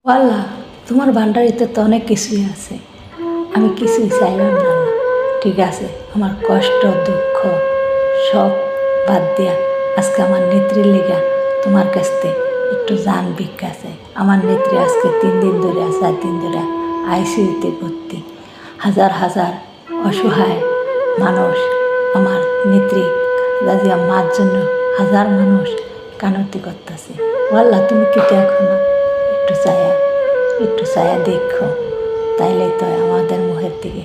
আল্লাহ, তোমার ভান্ডারিতে তো অনেক কিছুই আছে, আমি কিছুই চাইলাম না। ঠিক আছে, আমার কষ্ট দুঃখ সব বাদ দিয়া আজকে আমার নেত্রীর লেগা তোমার কাছ থেকে একটু জান ভিক্ষা আছে। আমার নেত্রী আজকে 3 দিন ধরে 4 দিন ধরে আইসিইউতে ভর্তি। হাজার হাজার অসহায় মানুষ আমার নেত্রী রাজিয়া মার জন্য হাজার মানুষ কানতি করতেছে। আল্লাহ, তুমি কি দেখো না? একটু ছায়া দেখো, তাইলে তো আমাদের মুখের দিকে।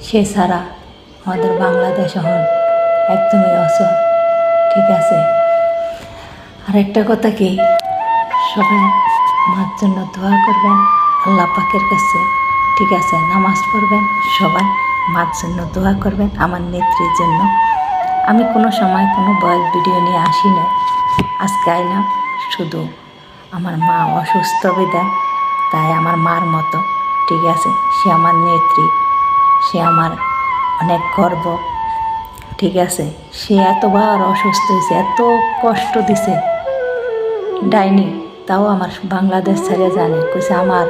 সে ছাড়া আমাদের বাংলাদেশ এখন একদমই অচল। ঠিক আছে, আর একটা কথা কি, সবাই মার জন্য দোয়া করবেন আল্লাহ পাকের কাছে। ঠিক আছে, নামাজ পড়বেন, সবাই মার জন্য দোয়া করবেন, আমার নেত্রীর জন্য। আমি কোনো সময় কোনো ভয়েস ভিডিও নিয়ে আসি না, আজকে আইলাম শুধু আমার মা অসুস্থ বিদায়, তাই আমার মার মতো। ঠিক আছে, সে আমার নেত্রী, সে আমার অনেক গর্ব। ঠিক আছে, সে এতবার অসুস্থ হয়েছে, এত কষ্ট দিছে ডাইনি, তাও আমার বাংলাদেশ ছেড়ে জানে, কইছে আমার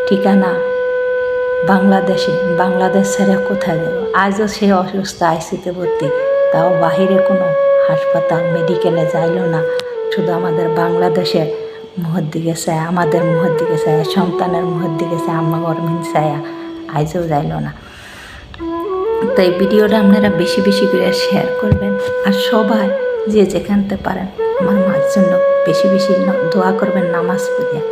ঠিকানা বাংলাদেশে, বাংলাদেশ ছেড়ে কোথায় যাব। আজও সে অসুস্থ আইসিতে ভর্তি, তাও বাহিরে কোনো হাসপাতাল মেডিকেলে যাইল না, শুধু আমাদের বাংলাদেশের মুহর দিকে চায়, আমাদের মুহর দিকে চায়, সন্তানের মুহর দিকে চায়, আমার গরমিন চায়া আইজও যাইল না। তো এই ভিডিওটা আপনারা বেশি বেশি করে শেয়ার করবেন, আর সবাই যে যেখানতে পারেন আমার মার জন্য বেশি বেশি দোয়া করবেন নামাজ পড়িয়া।